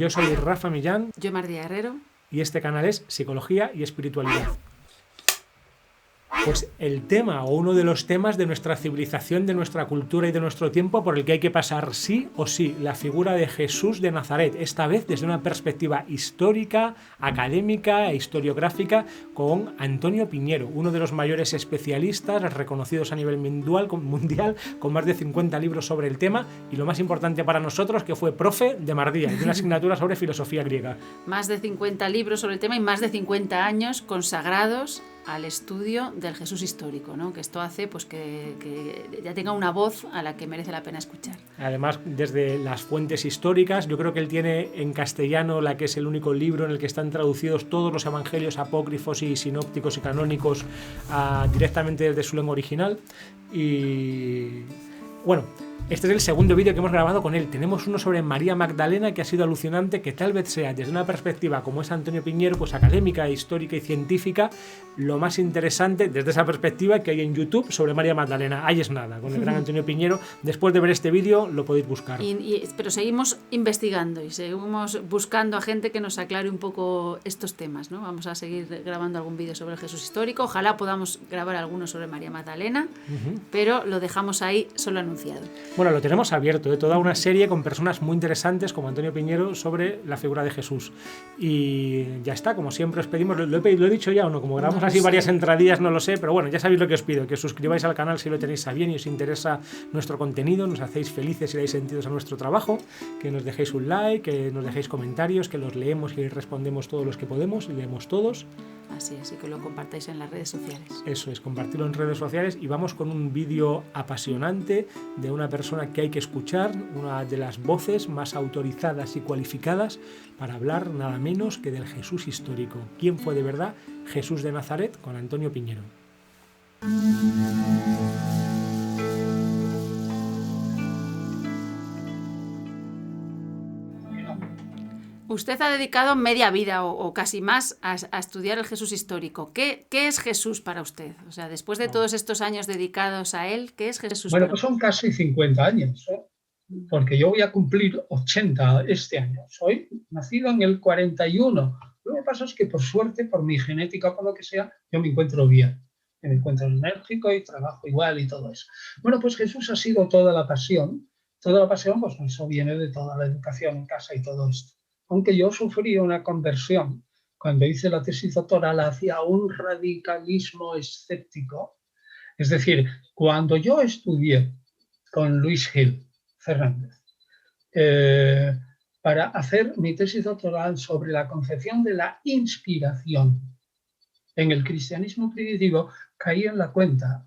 Yo soy Rafa Millán. Yo, Mardia Herrero. Y este canal es Psicología y Espiritualidad. Pues el tema o uno de los temas de nuestra civilización, de nuestra cultura y de nuestro tiempo por el que hay que pasar sí o sí, la figura de Jesús de Nazaret, esta vez desde una perspectiva histórica, académica e historiográfica con Antonio Piñero, uno de los mayores especialistas reconocidos a nivel mundial, con más de 50 libros sobre el tema y lo más importante para nosotros que fue profe de Mardía, de una asignatura sobre filosofía griega. Más de 50 libros sobre el tema y más de 50 años consagrados al estudio del Jesús histórico, ¿no? Que esto hace pues que ya tenga una voz a la que merece la pena escuchar. Además, desde las fuentes históricas, yo creo que él tiene en castellano la que es el único libro en el que están traducidos todos los evangelios apócrifos y sinópticos y canónicos directamente desde su lengua original. Y bueno, este es el segundo vídeo que hemos grabado con él. Tenemos uno sobre María Magdalena que ha sido alucinante, que tal vez sea desde una perspectiva como es Antonio Piñero, pues académica, histórica y científica, lo más interesante desde esa perspectiva que hay en YouTube sobre María Magdalena. Ahí es nada, con el gran Antonio Piñero. Después de ver este vídeo lo podéis buscar. Pero seguimos investigando y seguimos buscando a gente que nos aclare un poco estos temas, ¿no? Vamos a seguir grabando algún vídeo sobre el Jesús histórico. Ojalá podamos grabar alguno sobre María Magdalena, pero lo dejamos ahí solo anunciado. Bueno, lo tenemos abierto, toda una serie con personas muy interesantes como Antonio Piñero sobre la figura de Jesús. Y ya está, como siempre os pedimos, lo he dicho ya o no, como grabamos así varias entradillas, no lo sé, pero bueno, ya sabéis lo que os pido, que os suscribáis al canal si lo tenéis a bien y os interesa nuestro contenido, nos hacéis felices y dais sentidos a nuestro trabajo, que nos dejéis un like, que nos dejéis comentarios, que los leemos y respondemos todos los que podemos y leemos todos. Así es, y que lo compartáis en las redes sociales. Eso es, compartirlo en redes sociales y vamos con un vídeo apasionante de una persona que hay que escuchar, una de las voces más autorizadas y cualificadas para hablar nada menos que del Jesús histórico. ¿Quién fue de verdad Jesús de Nazaret? Con Antonio Piñero. Usted ha dedicado media vida o casi más a estudiar el Jesús histórico. ¿Qué es Jesús para usted? O sea, después de todos estos años dedicados a él, ¿qué es Jesús? Bueno, pues son casi 50 años, ¿eh? Porque yo voy a cumplir 80 este año. Soy nacido en el 41. Lo que pasa es que por suerte, por mi genética o por lo que sea, yo me encuentro bien. Me encuentro enérgico y trabajo igual y todo eso. Bueno, pues Jesús ha sido toda la pasión. Toda la pasión, pues eso viene de toda la educación en casa y todo esto. Aunque yo sufrí una conversión cuando hice la tesis doctoral hacia un radicalismo escéptico. Es decir, cuando yo estudié con Luis Gil Fernández para hacer mi tesis doctoral sobre la concepción de la inspiración en el cristianismo primitivo, caí en la cuenta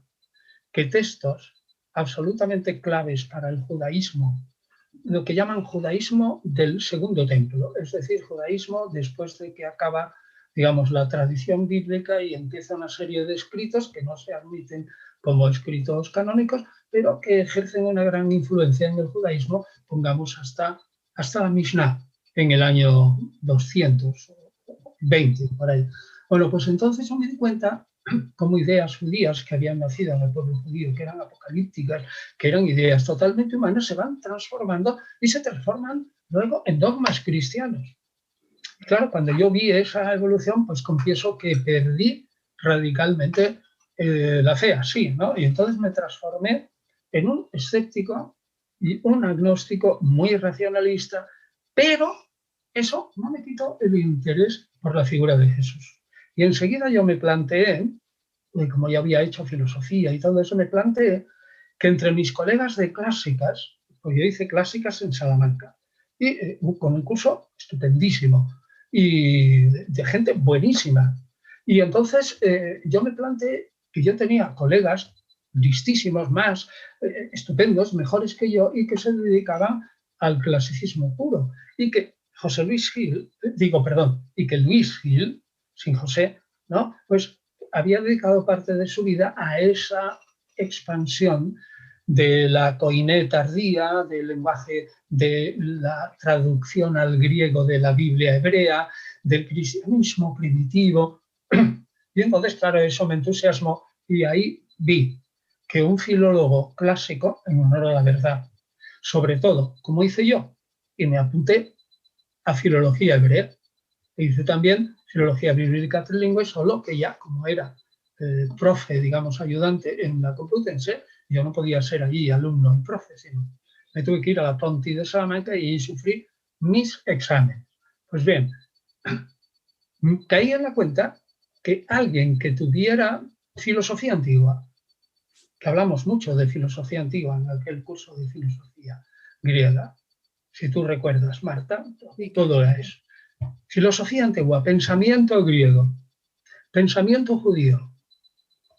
que textos absolutamente claves para el judaísmo, lo que llaman judaísmo del Segundo Templo, es decir, judaísmo después de que acaba, digamos, la tradición bíblica y empieza una serie de escritos que no se admiten como escritos canónicos, pero que ejercen una gran influencia en el judaísmo, pongamos hasta la Mishnah, en el año 220, por ahí. Bueno, pues entonces yo me di cuenta como ideas judías que habían nacido en el pueblo judío, que eran apocalípticas, que eran ideas totalmente humanas, se van transformando y se transforman luego en dogmas cristianos. Y claro, cuando yo vi esa evolución, pues confieso que perdí radicalmente la fe así, ¿no? Y entonces me transformé en un escéptico y un agnóstico muy racionalista, pero eso no me quitó el interés por la figura de Jesús. Y enseguida yo me planteé, como ya había hecho filosofía y todo eso, me planteé que entre mis colegas de clásicas, pues yo hice clásicas en Salamanca, y con un curso estupendísimo, y de gente buenísima. Y entonces yo me planteé que yo tenía colegas listísimos, más estupendos, mejores que yo, y que se dedicaban al clasicismo puro, y que Luis Gil, sin José, ¿no? Pues había dedicado parte de su vida a esa expansión de la koiné tardía, del lenguaje de la traducción al griego de la Biblia hebrea, del cristianismo primitivo. Y entonces, claro, eso me entusiasmó y ahí vi que un filólogo clásico, en honor a la verdad, sobre todo, como hice yo, y me apunté, a filología hebrea. E hice también filología bíblica trilingüe, solo que ya como era profe, digamos, ayudante en la Complutense, yo no podía ser allí alumno y profe, sino me tuve que ir a la Ponti de Salamanca y sufrí mis exámenes. Pues bien, caí en la cuenta que alguien que tuviera filosofía antigua, que hablamos mucho de filosofía antigua en aquel curso de filosofía griega, si tú recuerdas, Marta, todo era eso. Filosofía antigua, pensamiento griego, pensamiento judío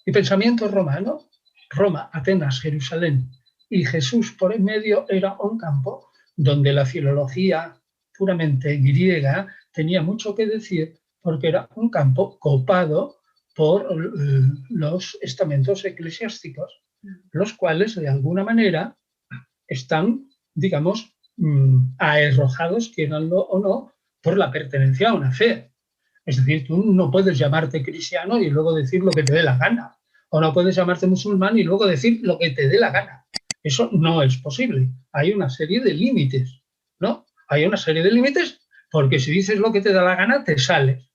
y pensamiento romano, Roma, Atenas, Jerusalén y Jesús por en medio, era un campo donde la filología puramente griega tenía mucho que decir, porque era un campo copado por los estamentos eclesiásticos, los cuales de alguna manera están, digamos, aerrojados, quieranlo o no, por la pertenencia a una fe. Es decir, tú no puedes llamarte cristiano y luego decir lo que te dé la gana. O no puedes llamarte musulmán y luego decir lo que te dé la gana. Eso no es posible. Hay una serie de límites, ¿no? Hay una serie de límites porque si dices lo que te da la gana, te sales.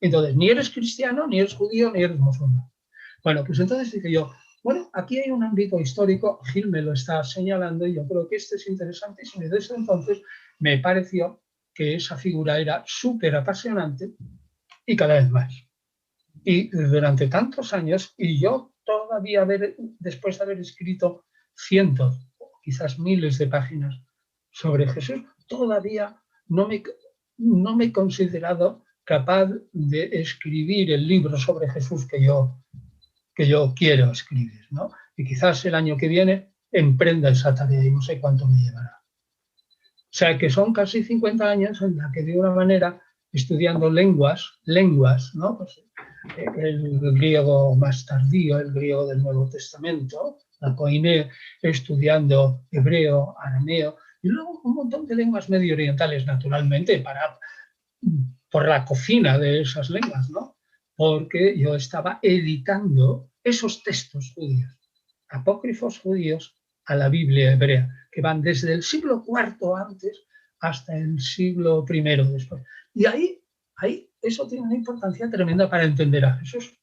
Entonces, ni eres cristiano, ni eres judío, ni eres musulmán. Bueno, pues entonces dije yo, bueno, aquí hay un ámbito histórico, Gil me lo está señalando y yo creo que este es interesantísimo. Y desde entonces me pareció que esa figura era súper apasionante y cada vez más. Y durante tantos años, y yo todavía, después de haber escrito cientos, quizás miles de páginas sobre Jesús, todavía no me he considerado capaz de escribir el libro sobre Jesús que yo quiero escribir, ¿no? Y quizás el año que viene emprenda esa tarea y no sé cuánto me llevará. O sea que son casi 50 años en la que de una manera, estudiando lenguas, ¿no? Pues, el griego más tardío, el griego del Nuevo Testamento, la koiné, estudiando hebreo, arameo, y luego un montón de lenguas medio orientales, naturalmente, por la cocina de esas lenguas, ¿no? Porque yo estaba editando esos textos judíos, apócrifos judíos, a la Biblia hebrea, que van desde el siglo IV antes hasta el siglo I después. Y ahí eso tiene una importancia tremenda para entender a Jesús.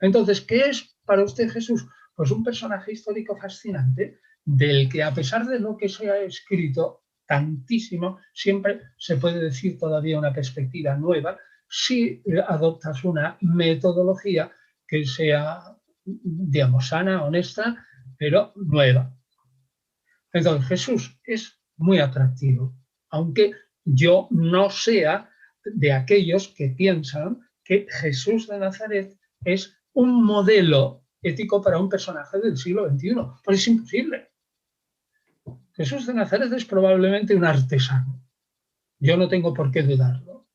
Entonces, ¿qué es para usted Jesús? Pues un personaje histórico fascinante del que, a pesar de lo que se ha escrito tantísimo, siempre se puede decir todavía una perspectiva nueva si adoptas una metodología que sea, digamos, sana, honesta, pero nueva. Entonces, Jesús es muy atractivo, aunque yo no sea de aquellos que piensan que Jesús de Nazaret es un modelo ético para un personaje del siglo XXI. Pues es imposible. Jesús de Nazaret es probablemente un artesano. Yo no tengo por qué dudarlo.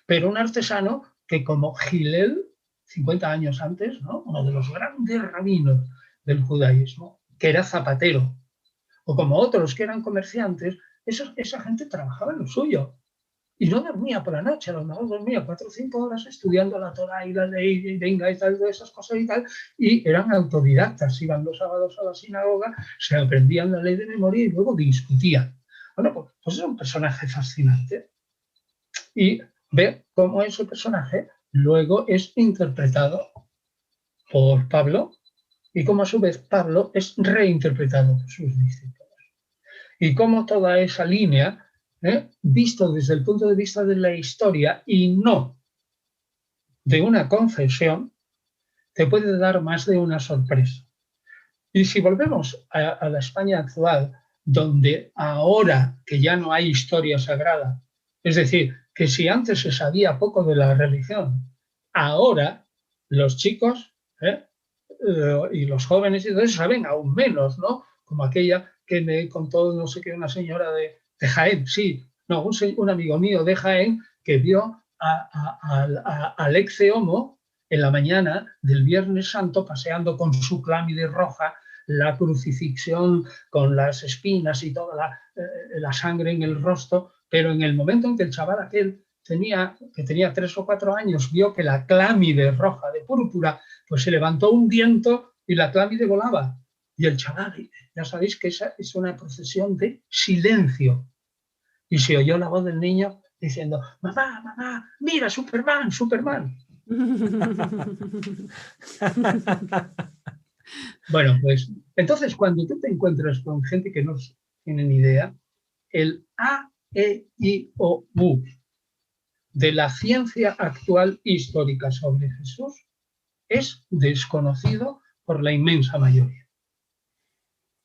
Pero un artesano que, como Hillel, 50 años antes, ¿no? Uno de los grandes rabinos del judaísmo, que era zapatero, o como otros que eran comerciantes, esa gente trabajaba en lo suyo y no dormía por la noche, a lo mejor dormía 4 o 5 horas estudiando la Torá y la ley y venga y tal, de esas cosas y tal, y eran autodidactas, iban los sábados a la sinagoga, se aprendían la ley de memoria y luego discutían. Bueno, pues es un personaje fascinante. Y ve cómo ese personaje luego es interpretado por Pablo, y cómo a su vez Pablo es reinterpretado por sus discípulos. Y cómo toda esa línea, visto desde el punto de vista de la historia y no de una confesión, te puede dar más de una sorpresa. Y si volvemos a la España actual, donde ahora que ya no hay historia sagrada, es decir, que si antes se sabía poco de la religión, ahora los chicos y los jóvenes y entonces saben aún menos, ¿no? Como aquella que me contó, no sé qué, una señora de Jaén, sí, no, un amigo mío de Jaén que vio al ex homo en la mañana del Viernes Santo paseando con su clámide roja, la crucifixión con las espinas y toda la sangre en el rostro, pero en el momento en que el chaval aquel que tenía 3 o 4 años, vio que la clámide roja de púrpura, pues se levantó un viento y la clámide volaba. Y el chaval, ya sabéis que esa es una procesión de silencio. Y se oyó la voz del niño diciendo, mamá, mamá, mira, Superman, Superman. Bueno, pues entonces cuando tú te encuentras con gente que no tiene ni idea, el A, E, I, O, U de la ciencia actual histórica sobre Jesús es desconocido por la inmensa mayoría.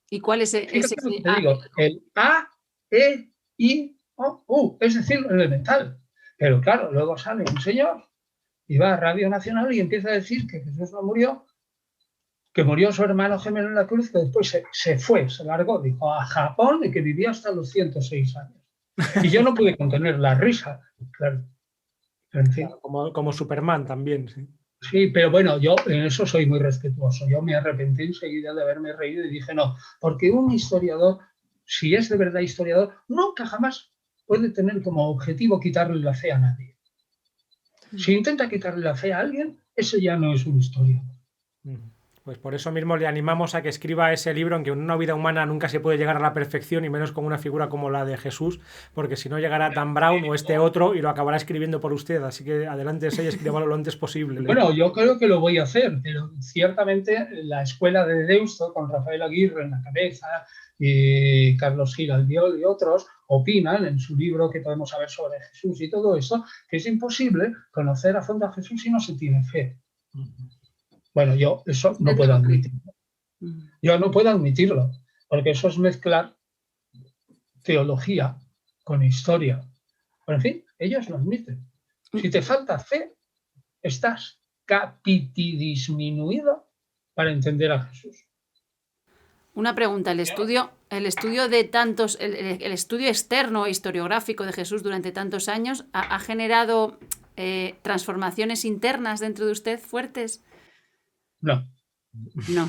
¿Y cuál es Fíjate ese? lo que te digo, el A, E, I, O, U, es decir, lo elemental. Pero claro, luego sale un señor y va a Radio Nacional y empieza a decir que Jesús no murió, que murió su hermano gemelo en la cruz, que después se largó, dijo, a Japón, y que vivía hasta los 106 años. Y yo no pude contener la risa, claro. En fin. Claro, como Superman también, sí. Sí, pero bueno, yo en eso soy muy respetuoso. Yo me arrepentí enseguida de haberme reído y dije no, porque un historiador, si es de verdad historiador, nunca jamás puede tener como objetivo quitarle la fe a nadie. Si intenta quitarle la fe a alguien, eso ya no es un historiador. Pues por eso mismo le animamos a que escriba ese libro, aunque en una vida humana nunca se puede llegar a la perfección, y menos con una figura como la de Jesús, porque si no llegará Dan Brown o este otro y lo acabará escribiendo por usted. Así que adelante y escríbalo lo antes posible. Bueno, yo creo que lo voy a hacer, pero ciertamente la escuela de Deusto, con Rafael Aguirre en la cabeza, y Carlos Gil Albiol y otros, opinan en su libro que podemos saber sobre Jesús y todo eso, que es imposible conocer a fondo a Jesús si no se tiene fe. Bueno, yo eso no puedo admitirlo. Yo no puedo admitirlo, porque eso es mezclar teología con historia. Pero en fin, ellos lo admiten. Si te falta fe, estás capitidisminuido para entender a Jesús. Una pregunta, el estudio de tantos, el estudio externo historiográfico de Jesús durante tantos años ha generado transformaciones internas dentro de usted fuertes. No. No.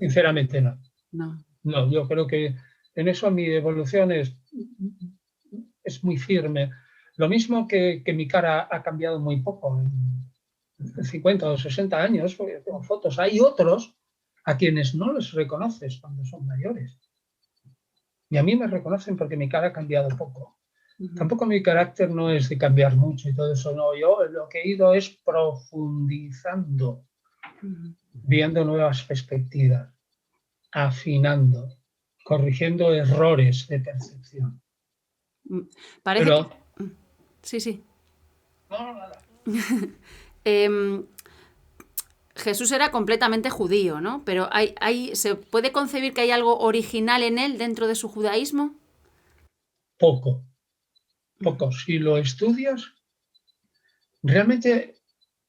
Sinceramente no. No. No, yo creo que en eso mi evolución es muy firme. Lo mismo que mi cara ha cambiado muy poco. En 50 o 60 años, porque tengo fotos. Hay otros a quienes no les reconoces cuando son mayores. Y a mí me reconocen porque mi cara ha cambiado poco. Tampoco mi carácter no es de cambiar mucho y todo eso, no. Yo lo que he ido es profundizando, viendo nuevas perspectivas, afinando, corrigiendo errores de percepción. Parece Pero, que... Sí. No, nada. Jesús era completamente judío, ¿no? Pero ¿se puede concebir que hay algo original en él dentro de su judaísmo? Poco. Si lo estudias, realmente,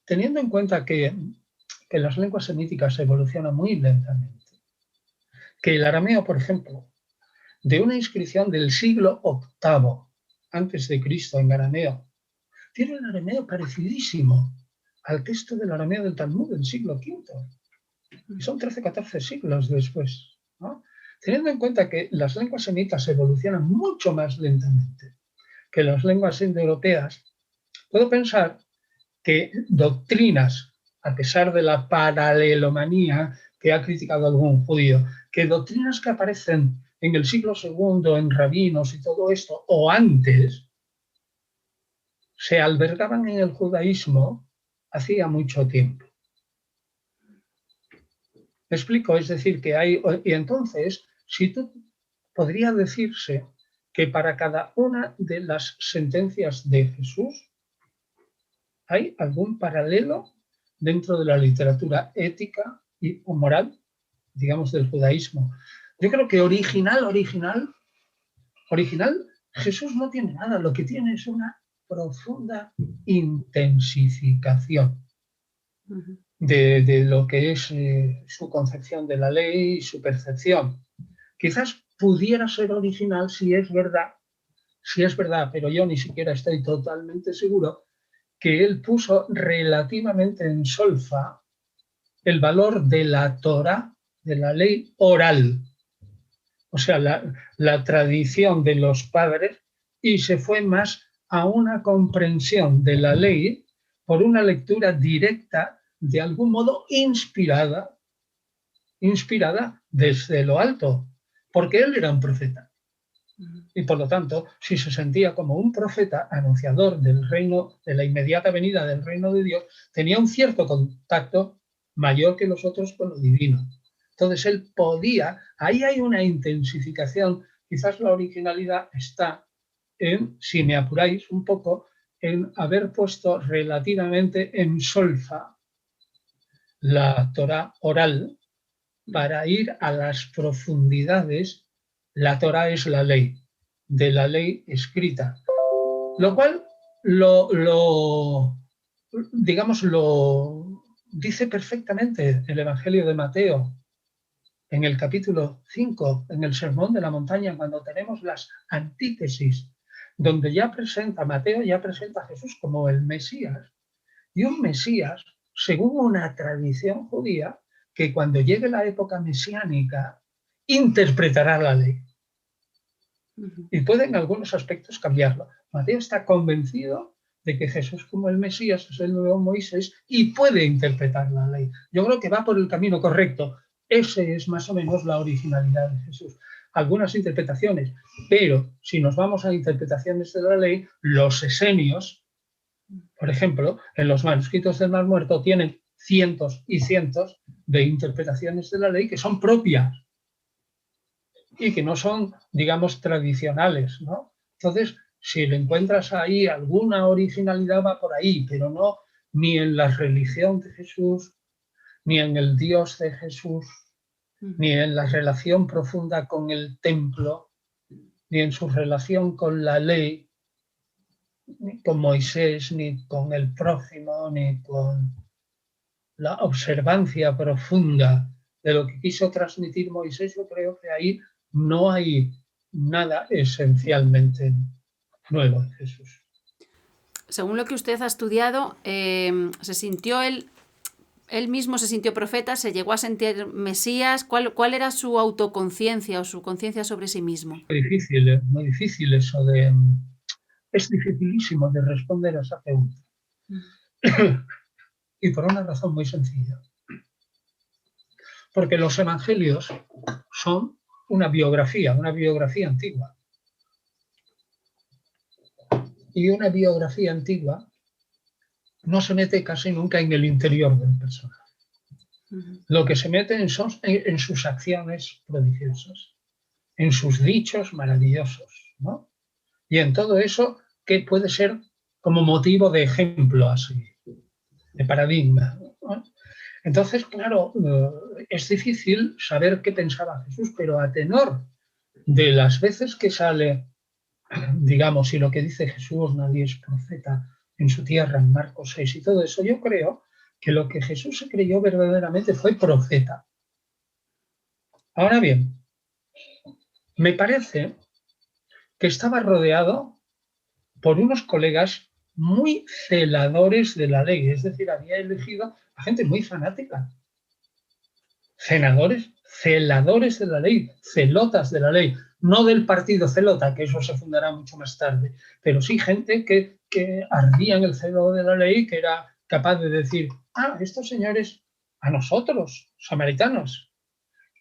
teniendo en cuenta que las lenguas semíticas evolucionan muy lentamente, que el arameo, por ejemplo, de una inscripción del siglo VIII antes de Cristo en arameo, tiene un arameo parecidísimo al texto del arameo del Talmud del siglo V. Y son 13-14 siglos después, ¿no? Teniendo en cuenta que las lenguas semitas evolucionan mucho más lentamente que las lenguas indoeuropeas, puedo pensar que doctrinas, a pesar de la paralelomanía que ha criticado algún judío, que doctrinas que aparecen en el siglo II en rabinos y todo esto, o antes, se albergaban en el judaísmo hacía mucho tiempo. ¿Me explico? Es decir, que hay... Y entonces, podría decirse que para cada una de las sentencias de Jesús hay algún paralelo dentro de la literatura ética o moral, digamos, del judaísmo. Yo creo que original, Jesús no tiene nada, lo que tiene es una profunda intensificación de lo que es su concepción de la ley y su percepción. Quizás pudiera ser original si es verdad, pero yo ni siquiera estoy totalmente seguro que él puso relativamente en solfa el valor de la Torá, de la ley oral, o sea, la tradición de los padres, y se fue más a una comprensión de la ley por una lectura directa, de algún modo inspirada desde lo alto, porque él era un profeta. Y por lo tanto, si se sentía como un profeta anunciador del reino, de la inmediata venida del reino de Dios, tenía un cierto contacto mayor que los otros con lo divino. Entonces él podía, ahí hay una intensificación, quizás la originalidad está en, si me apuráis un poco, en haber puesto relativamente en solfa la Torá oral para ir a las profundidades. La Torá es la ley, de la ley escrita, lo cual digamos, lo dice perfectamente el Evangelio de Mateo en el capítulo 5, en el Sermón de la Montaña, cuando tenemos las antítesis, donde Mateo ya presenta a Jesús como el Mesías, y un Mesías, según una tradición judía, que cuando llegue la época mesiánica, interpretará la ley. Y puede en algunos aspectos cambiarlo. Mateo está convencido de que Jesús como el Mesías es el nuevo Moisés y puede interpretar la ley. Yo creo que va por el camino correcto. Ese es más o menos la originalidad de Jesús. Algunas interpretaciones, pero si nos vamos a interpretaciones de la ley, los esenios, por ejemplo, en los manuscritos del Mar Muerto tienen cientos y cientos de interpretaciones de la ley que son propias y que no son, digamos, tradicionales, ¿no? Entonces, si le encuentras ahí alguna originalidad, va por ahí, pero no ni en la religión de Jesús, ni en el Dios de Jesús, ni en la relación profunda con el templo, ni en su relación con la ley, ni con Moisés, ni con el prójimo, ni con la observancia profunda de lo que quiso transmitir Moisés. Yo creo que ahí no hay nada esencialmente nuevo en Jesús. Según lo que usted ha estudiado, ¿se sintió él mismo se sintió profeta, se llegó a sentir Mesías? ¿Cuál era su autoconciencia o su conciencia sobre sí mismo? Muy difícil eso de... Es dificilísimo de responder a esa pregunta. Y por una razón muy sencilla. Porque los evangelios son una biografía antigua. Y una biografía antigua no se mete casi nunca en el interior del personaje. Lo que se mete en sus acciones prodigiosas, en sus dichos maravillosos, ¿no? Y en todo eso que puede ser como motivo de ejemplo así, de paradigma, ¿no? Entonces, claro, es difícil saber qué pensaba Jesús, pero a tenor de las veces que sale, digamos, y lo que dice Jesús, nadie es profeta en su tierra, en Marcos 6 y todo eso, yo creo que lo que Jesús se creyó verdaderamente fue profeta. Ahora bien, me parece que estaba rodeado por unos colegas muy celadores de la ley, es decir, había elegido a gente muy fanática, celadores de la ley, celotas de la ley, no del partido celota, que eso se fundará mucho más tarde, pero sí gente que ardía en el celo de la ley, que era capaz de decir, estos señores, a nosotros, samaritanos,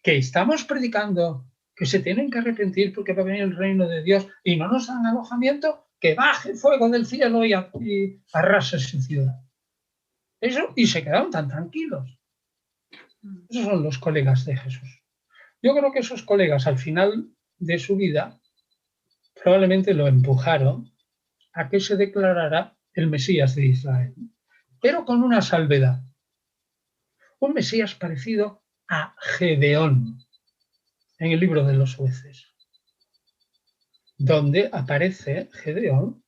que estamos predicando que se tienen que arrepentir porque va a venir el reino de Dios y no nos dan alojamiento, que baje fuego del cielo y arrase su ciudad. Eso, y se quedaron tan tranquilos. Esos son los colegas de Jesús. Yo creo que esos colegas al final de su vida probablemente lo empujaron a que se declarara el Mesías de Israel, pero con una salvedad. Un Mesías parecido a Gedeón en el libro de los Jueces, donde aparece Gedeón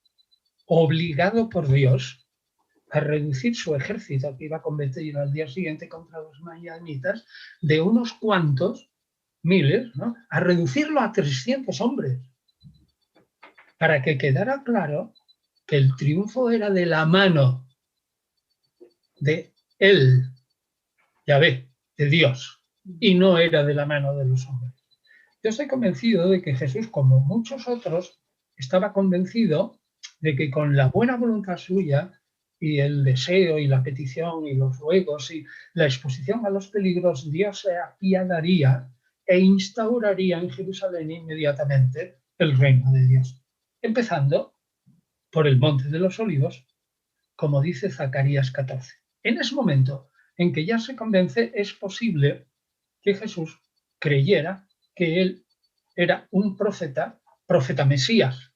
obligado por Dios a reducir su ejército, que iba a combatir al día siguiente contra los madianitas, de unos cuantos miles, ¿no?, a reducirlo a 300 hombres, para que quedara claro que el triunfo era de la mano de él, Yahvé, de Dios, y no era de la mano de los hombres. Yo estoy convencido de que Jesús, como muchos otros, estaba convencido de que con la buena voluntad suya y el deseo y la petición y los ruegos y la exposición a los peligros, Dios se apiadaría e instauraría en Jerusalén inmediatamente el reino de Dios. Empezando por el Monte de los Olivos, como dice Zacarías 14. En ese momento en que ya se convence, es posible que Jesús creyera que él era un profeta Mesías.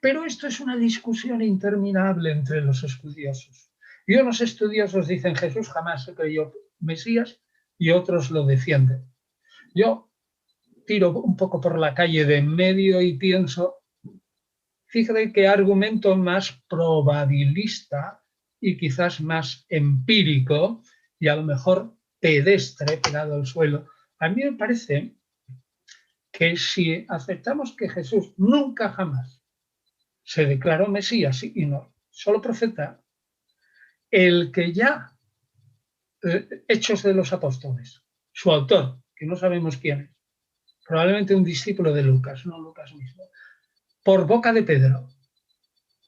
Pero esto es una discusión interminable entre los estudiosos. Y unos estudiosos dicen Jesús jamás se creyó Mesías y otros lo defienden. Yo tiro un poco por la calle de en medio y pienso, fíjate qué argumento más probabilista y quizás más empírico y a lo mejor pedestre pegado al suelo. A mí me parece que si aceptamos que Jesús nunca jamás se declaró Mesías y no solo profeta, el que ya Hechos de los Apóstoles, su autor, que no sabemos quién es, probablemente un discípulo de Lucas, no Lucas mismo, por boca de Pedro,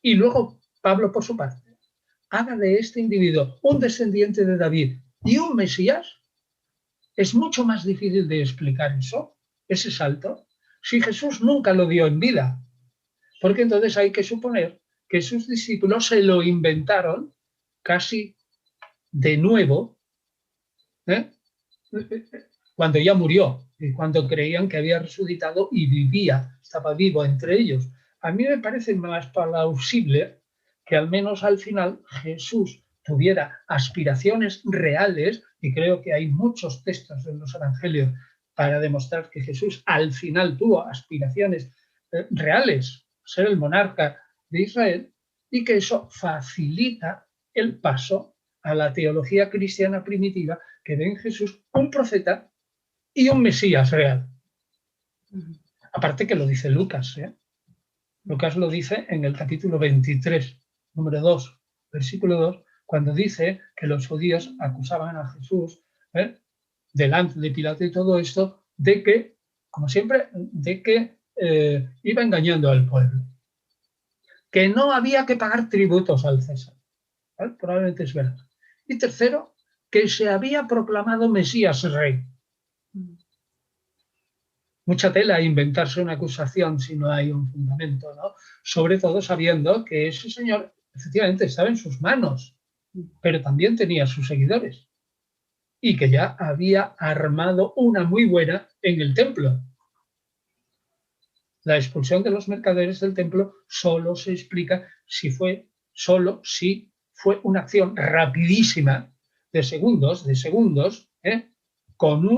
y luego Pablo por su parte, haga de este individuo un descendiente de David y un Mesías, es mucho más difícil de explicar eso, ese salto, si Jesús nunca lo dio en vida, porque entonces hay que suponer que sus discípulos se lo inventaron casi de nuevo, cuando ya murió, y cuando creían que había resucitado y vivía, estaba vivo entre ellos. A mí me parece más plausible que al menos al final Jesús tuviera aspiraciones reales, y creo que hay muchos textos en los evangelios para demostrar que Jesús al final tuvo aspiraciones reales, ser el monarca de Israel, y que eso facilita el paso a la teología cristiana primitiva que ve en Jesús un profeta y un Mesías real. Aparte que lo dice Lucas, ¿eh? Lucas lo dice en el capítulo 23, número 2, versículo 2, cuando dice que los judíos acusaban a Jesús delante de Pilato y todo esto, de que, como siempre, de que iba engañando al pueblo, que no había que pagar tributos al César. ¿Vale? Probablemente es verdad. Y tercero, que se había proclamado Mesías rey. Mucha tela inventarse una acusación si no hay un fundamento, ¿no? Sobre todo sabiendo que ese señor efectivamente estaba en sus manos, pero también tenía sus seguidores y que ya había armado una muy buena en el templo. La expulsión de los mercaderes del templo solo se explica si fue una acción rapidísima de segundos, con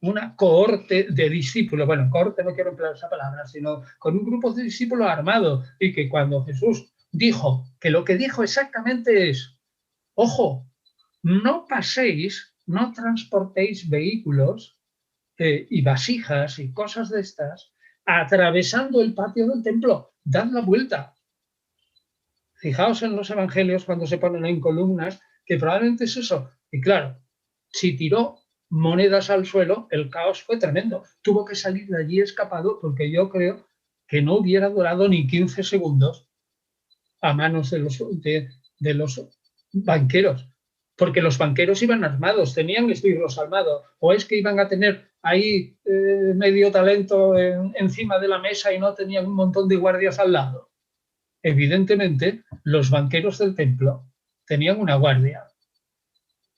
una cohorte de discípulos, bueno, cohorte no quiero emplear esa palabra, sino con un grupo de discípulos armados, y que cuando Jesús dijo, que lo que dijo exactamente es, ojo, no paséis, no transportéis vehículos y vasijas y cosas de estas, atravesando el patio del templo, dad la vuelta. Fijaos en los evangelios cuando se ponen en columnas, que probablemente es eso. Y claro, si tiró monedas al suelo, el caos fue tremendo. Tuvo que salir de allí escapado, porque yo creo que no hubiera durado ni 15 segundos a manos de los banqueros. Porque los banqueros iban armados, tenían esbirros armados. O es que iban a tener ahí medio talento encima de la mesa y no tenían un montón de guardias al lado. Evidentemente, los banqueros del templo tenían una guardia,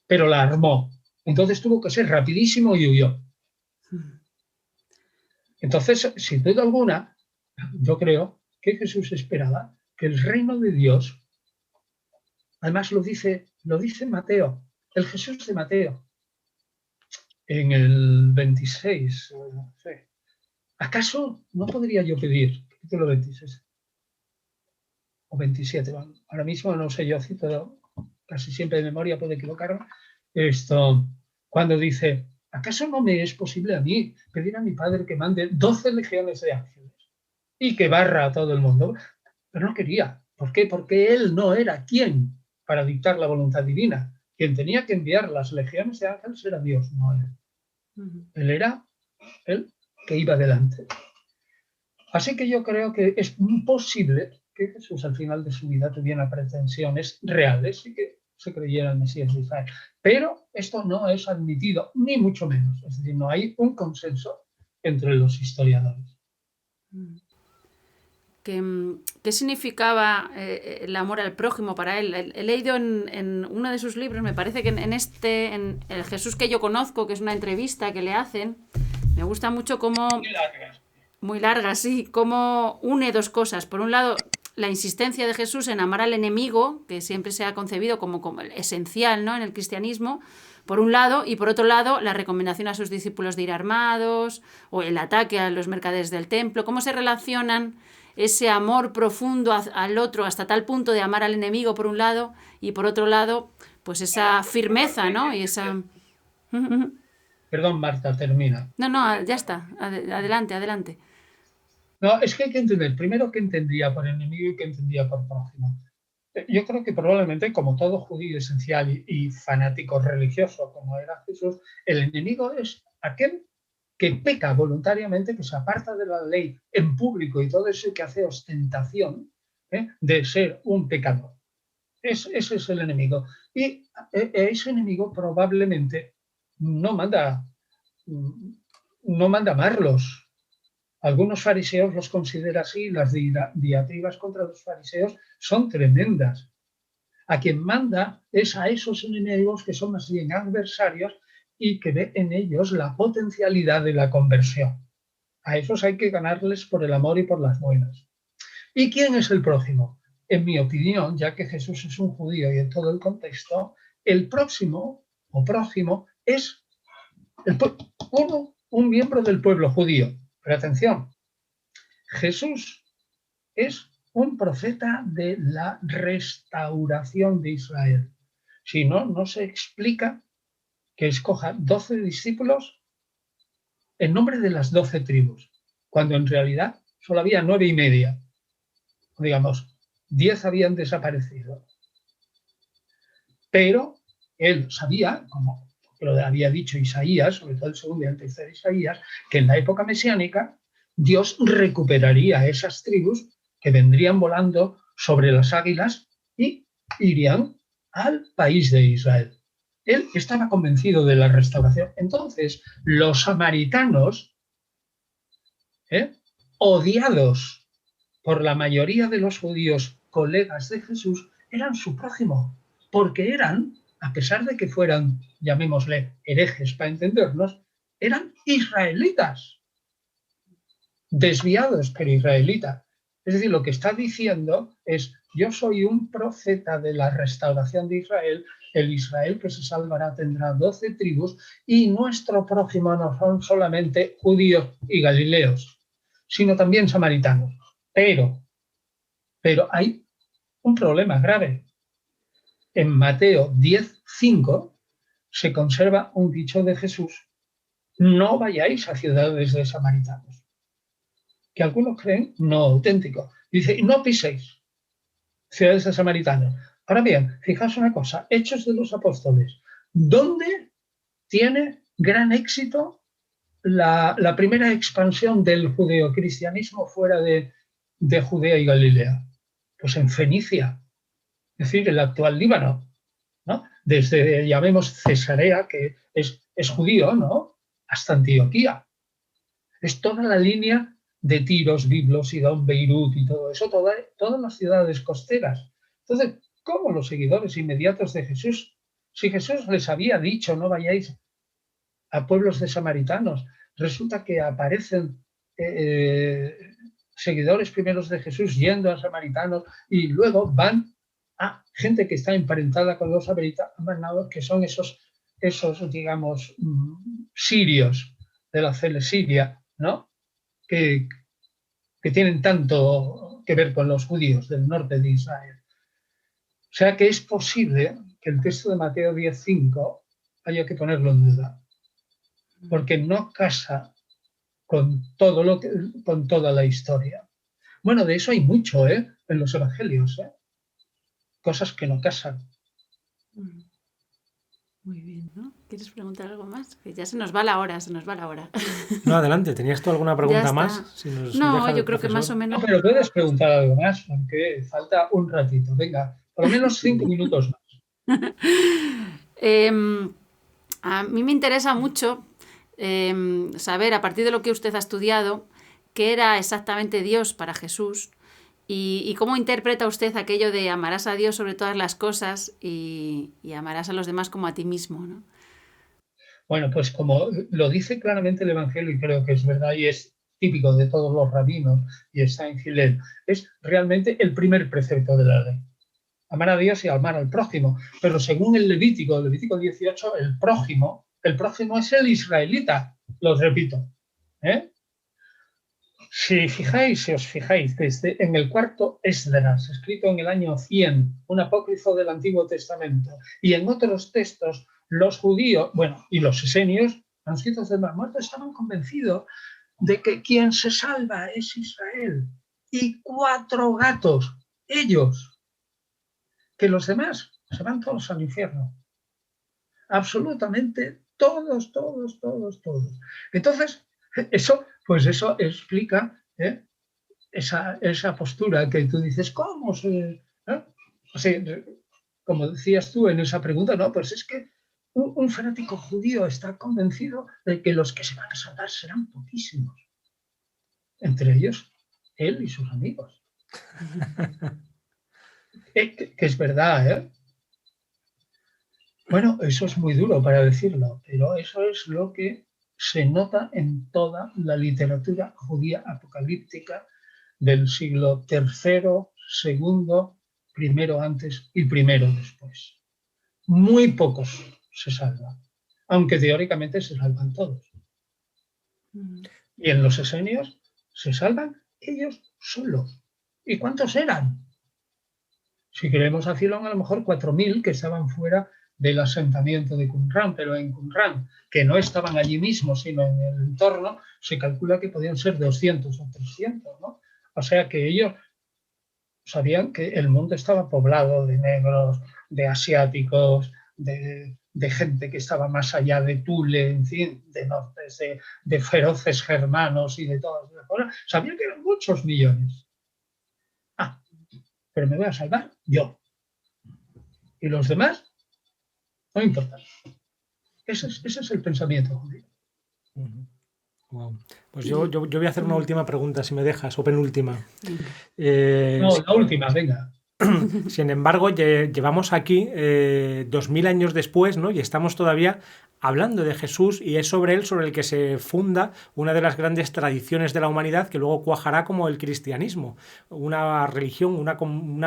pero la armó. Entonces tuvo que ser rapidísimo y huyó. Entonces, sin duda alguna, yo creo que Jesús esperaba que el reino de Dios, además lo dice Mateo, el Jesús de Mateo, en el 26. ¿Acaso no podría yo pedir, capítulo 26 o 27, bueno, ahora mismo no sé yo, pero casi siempre de memoria puedo equivocarme, cuando dice, ¿acaso no me es posible a mí pedir a mi Padre que mande 12 legiones de ángeles y que barra a todo el mundo? Pero no quería. ¿Por qué? Porque él no era quien para dictar la voluntad divina. Quien tenía que enviar las legiones de ángeles era Dios, no él. Él era el que iba delante. Así que yo creo que es imposible que Jesús al final de su vida tuviera pretensiones reales y que se creyera el Mesías de Israel. Pero esto no es admitido, ni mucho menos. Es decir, no hay un consenso entre los historiadores. ¿Qué significaba el amor al prójimo para él? He leído en uno de sus libros, me parece que en El Jesús que yo conozco, que es una entrevista que le hacen, me gusta mucho cómo... Muy larga, sí, cómo une dos cosas. Por un lado, la insistencia de Jesús en amar al enemigo, que siempre se ha concebido como esencial, ¿no?, en el cristianismo, por un lado, y por otro lado, la recomendación a sus discípulos de ir armados, o el ataque a los mercaderes del templo, cómo se relacionan ese amor profundo al otro hasta tal punto de amar al enemigo por un lado, y por otro lado, pues esa firmeza, ¿no? Y esa... Perdón, Marta, termina. No, ya está. Adelante. No, es que hay que entender primero qué entendía por enemigo y qué entendía por prójimo. Yo creo que probablemente, como todo judío esencial y fanático religioso como era Jesús, el enemigo es aquel que peca voluntariamente, que se aparta de la ley en público y todo eso, que hace ostentación de ser un pecador. Ese es el enemigo. Y ese enemigo probablemente no manda amarlos. Algunos fariseos los considera así, las diatribas contra los fariseos son tremendas. A quien manda es a esos enemigos que son más bien adversarios y que ve en ellos la potencialidad de la conversión. A esos hay que ganarles por el amor y por las buenas. ¿Y quién es el prójimo? En mi opinión, ya que Jesús es un judío y en todo el contexto, el próximo o prójimo es un miembro del pueblo judío. Pero atención, Jesús es un profeta de la restauración de Israel. Si no, no se explica que escoja 12 discípulos en nombre de las 12 tribus, cuando en realidad solo había 9,5. Digamos, 10 habían desaparecido. Pero él sabía, como lo había dicho Isaías, sobre todo el segundo y el tercer Isaías, que en la época mesiánica Dios recuperaría esas tribus que vendrían volando sobre las águilas y irían al país de Israel. Él estaba convencido de la restauración. Entonces, los samaritanos, odiados por la mayoría de los judíos colegas de Jesús, eran su prójimo, porque eran, a pesar de que fueran, llamémosle, herejes para entendernos, eran israelitas, desviados, pero israelitas. Es decir, lo que está diciendo es, yo soy un profeta de la restauración de Israel, el Israel que se salvará tendrá 12 tribus y nuestro prójimo no son solamente judíos y galileos, sino también samaritanos. Pero hay un problema grave. En Mateo 10:5 se conserva un dicho de Jesús: no vayáis a ciudades de samaritanos, que algunos creen no auténtico. Dice, no piséis ciudades de samaritanos. Ahora bien, fijaos una cosa, Hechos de los Apóstoles, ¿dónde tiene gran éxito la primera expansión del judeocristianismo fuera de Judea y Galilea? Pues en Fenicia, es decir, el actual Líbano, ¿no? Desde, llamemos, Cesarea, que es judío, ¿no?, hasta Antioquía. Es toda la línea de Tiros, Biblos, Sidón, Beirut y todo eso, todas las ciudades costeras. Entonces, ¿cómo los seguidores inmediatos de Jesús, si Jesús les había dicho no vayáis a pueblos de samaritanos, resulta que aparecen seguidores primeros de Jesús yendo a samaritanos y luego van a gente que está emparentada con los samaritanos, que son esos digamos, sirios de la Celesiria, ¿no?, que tienen tanto que ver con los judíos del norte de Israel. O sea que es posible que el texto de Mateo 10:5 haya que ponerlo en duda, porque no casa con con toda la historia. Bueno, de eso hay mucho, en los evangelios, cosas que no casan. Muy bien, ¿no? ¿Quieres preguntar algo más? Que ya se nos va la hora. No, adelante. ¿Tenías tú alguna pregunta más? No, yo creo que más o menos... No, pero puedes preguntar algo más, porque falta un ratito. Venga, por lo menos 5 minutos más. A mí me interesa mucho saber, a partir de lo que usted ha estudiado, qué era exactamente Dios para Jesús y cómo interpreta usted aquello de amarás a Dios sobre todas las cosas y amarás a los demás como a ti mismo, ¿no? Bueno, pues como lo dice claramente el Evangelio, y creo que es verdad, y es típico de todos los rabinos, y está en Gilel, es realmente el primer precepto de la ley. Amar a Dios y amar al prójimo. Pero según el Levítico 18, el prójimo es el israelita, lo repito. ¿eh? Si os fijáis, desde en el cuarto Esdras, escrito en el año 100, un apócrifo del Antiguo Testamento, y en otros textos, los judíos, bueno, y los esenios, manuscritos del Mar Muerto, estaban convencidos de que quien se salva es Israel. Y 4 gatos, ellos, que los demás se van todos al infierno. Absolutamente todos. Entonces, eso explica esa postura que tú dices, ¿cómo se...? O sea, como decías tú en esa pregunta, no, pues es que un fanático judío está convencido de que los que se van a salvar serán poquísimos. Entre ellos, él y sus amigos. Que es verdad, ¿eh? Bueno, eso es muy duro para decirlo, pero eso es lo que se nota en toda la literatura judía apocalíptica del siglo III, segundo, primero antes y primero después. Muy pocos se salvan, aunque teóricamente se salvan todos. Y en los esenios se salvan ellos solos. ¿Y cuántos eran? Si queremos a Filón, a lo mejor 4.000 que estaban fuera del asentamiento de Qumran, pero en Qumran, que no estaban allí mismo, sino en el entorno, se calcula que podían ser 200 o 300, ¿no? O sea que ellos sabían que el mundo estaba poblado de negros, de asiáticos, de gente que estaba más allá de Tule, en fin, de nortes, de feroces germanos y de todas las cosas. Sabían que eran muchos millones. Pero me voy a salvar yo. Y los demás, no importa. Ese es el pensamiento judío. Wow. Pues yo voy a hacer una última pregunta, si me dejas, o penúltima. No, la última, venga. Sin embargo, llevamos aquí 2000 años después, ¿no? Y estamos todavía hablando de Jesús y es sobre él sobre el que se funda una de las grandes tradiciones de la humanidad que luego cuajará como el cristianismo, una religión, una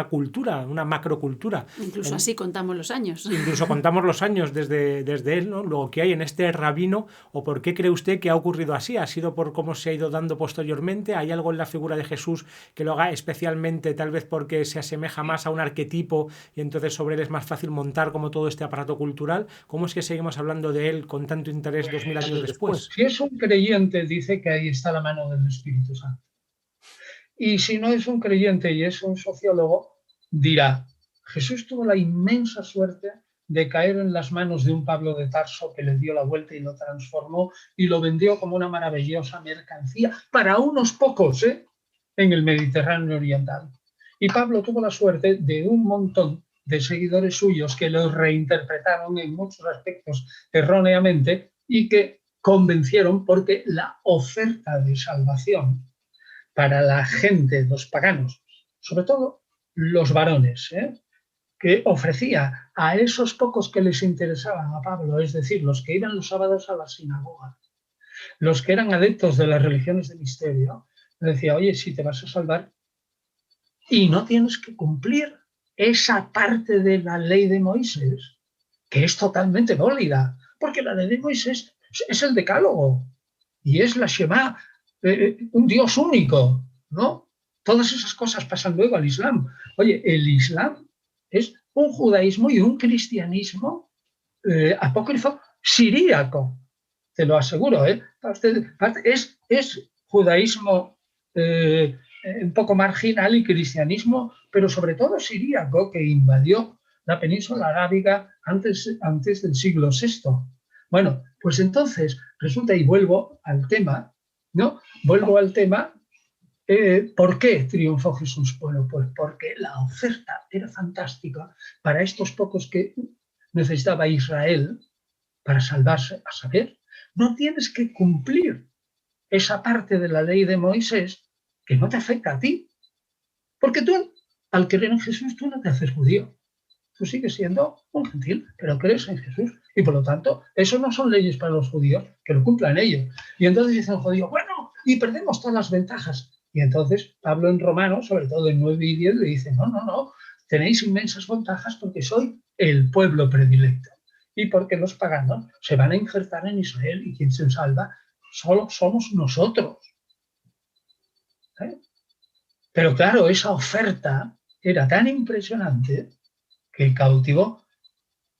cultura, una macrocultura. Incluso así contamos los años. Incluso contamos los años desde él, ¿no? Luego, ¿qué hay en este rabino o por qué cree usted que ha ocurrido así? ¿Ha sido por cómo se ha ido dando posteriormente? ¿Hay algo en la figura de Jesús que lo haga especialmente, tal vez porque se asemeja más a un arquetipo y entonces sobre él es más fácil montar como todo este aparato cultural? ¿Cómo es que seguimos hablando de él con tanto interés 2000 años después? Si es un creyente, dice que ahí está la mano del Espíritu Santo. Y si no es un creyente y es un sociólogo, dirá, Jesús tuvo la inmensa suerte de caer en las manos de un Pablo de Tarso que le dio la vuelta y lo transformó y lo vendió como una maravillosa mercancía para unos pocos, en el Mediterráneo oriental. Y Pablo tuvo la suerte de un montón de seguidores suyos que lo reinterpretaron en muchos aspectos erróneamente y que convencieron porque la oferta de salvación para la gente, los paganos, sobre todo los varones, que ofrecía a esos pocos que les interesaban a Pablo, es decir, los que iban los sábados a la sinagoga, los que eran adeptos de las religiones de misterio, decía, oye, si te vas a salvar y no tienes que cumplir esa parte de la ley de Moisés, que es totalmente válida, porque la ley de Moisés es el decálogo y es la Shema, un Dios único, ¿no? Todas esas cosas pasan luego al Islam. Oye, el Islam es un judaísmo y un cristianismo apócrifo siríaco, te lo aseguro, ¿eh? Es judaísmo un poco marginal y cristianismo, pero sobre todo siríaco, que invadió la península arábiga antes del siglo VI. Bueno, pues entonces resulta, y vuelvo al tema, ¿no? ¿Por qué triunfó Jesús? Bueno, pues porque la oferta era fantástica para estos pocos que necesitaba Israel para salvarse, a saber, no tienes que cumplir esa parte de la ley de Moisés que no te afecta a ti. Porque tú, al creer en Jesús, tú no te haces judío. Tú sigues siendo un gentil, pero crees en Jesús. Y por lo tanto, eso no son leyes para los judíos, que lo cumplan ellos. Y entonces dice el judío, bueno, y perdemos todas las ventajas. Y entonces Pablo en Romanos, sobre todo en 9 y 10, le dice, no, tenéis inmensas ventajas porque soy el pueblo predilecto. Y porque los paganos se van a injertar en Israel y quien se salva solo somos nosotros. ¿Eh? Pero claro, esa oferta era tan impresionante que cautivó.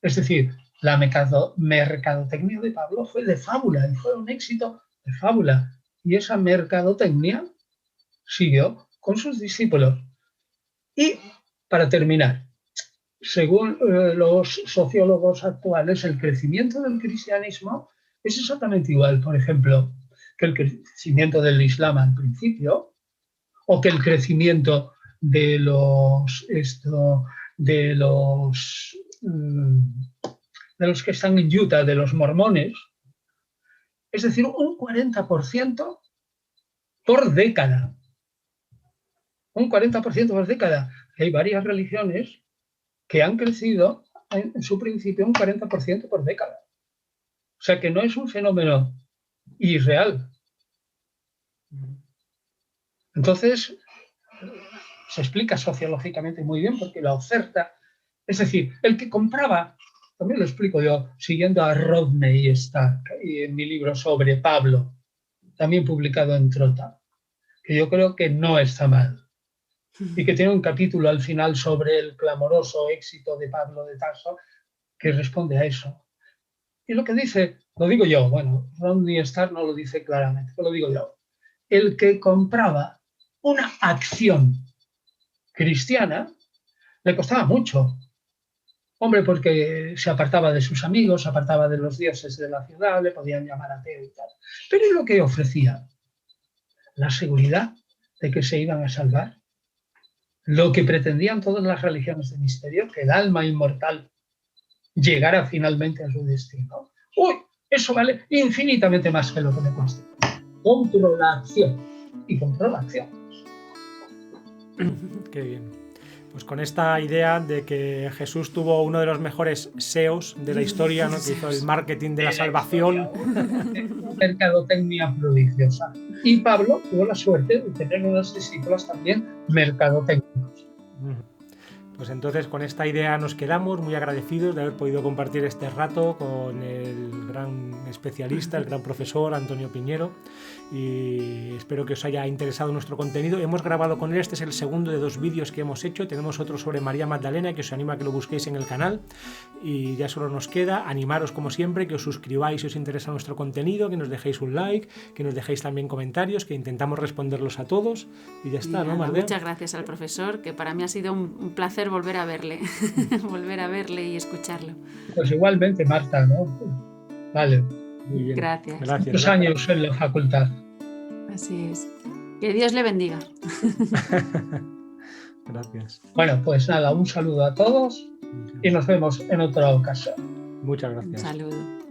Es decir, la mercadotecnia de Pablo fue de fábula y fue un éxito de fábula. Y esa mercadotecnia siguió con sus discípulos. Y para terminar, según los sociólogos actuales, el crecimiento del cristianismo es exactamente igual, por ejemplo, que el crecimiento del Islam al principio, o que el crecimiento de los que están en Utah, de los mormones, es decir, un 40% por década. Un 40% por década. Hay varias religiones que han crecido en su principio un 40% por década. O sea que no es un fenómeno irreal. Entonces, se explica sociológicamente muy bien porque la oferta, es decir, el que compraba, también lo explico yo, siguiendo a Rodney Stark y en mi libro sobre Pablo, también publicado en Trota, que yo creo que no está mal, y que tiene un capítulo al final sobre el clamoroso éxito de Pablo de Tarso, que responde a eso. Y lo que dice, lo digo yo, bueno, Rodney Stark no lo dice claramente, pero lo digo yo, el que compraba una acción cristiana le costaba mucho. Hombre, porque se apartaba de sus amigos, se apartaba de los dioses de la ciudad, le podían llamar ateo y tal. Pero ¿y lo que ofrecía? La seguridad de que se iban a salvar. Lo que pretendían todas las religiones de misterio, que el alma inmortal llegara finalmente a su destino. ¡Uy! Eso vale infinitamente más que lo que me cueste. Compro la acción. Y compró la acción. Qué bien. Pues con esta idea de que Jesús tuvo uno de los mejores SEOs de la historia, ¿no? Que hizo el marketing de la salvación. Mercadotecnia prodigiosa. Y Pablo tuvo la suerte de tener unos discípulos también mercadotécnicos. Pues entonces con esta idea nos quedamos muy agradecidos de haber podido compartir este rato con el gran especialista, el gran profesor Antonio Piñero, y espero que os haya interesado nuestro contenido. Hemos grabado con él, este es el segundo de 2 vídeos que hemos hecho, tenemos otro sobre María Magdalena que os animo a que lo busquéis en el canal, y ya solo nos queda animaros como siempre que os suscribáis si os interesa nuestro contenido, que nos dejéis un like, que nos dejéis también comentarios, que intentamos responderlos a todos, y ya está, ¿no, Mardel? Muchas gracias al profesor, que para mí ha sido un placer volver a verle, volver a verle y escucharlo. Pues igualmente, Marta, ¿no? Vale. Muy bien. Gracias. Muchos años en la facultad. Así es. Que Dios le bendiga. Gracias. Bueno, pues nada, un saludo a todos y nos vemos en otra ocasión. Muchas gracias. Un saludo.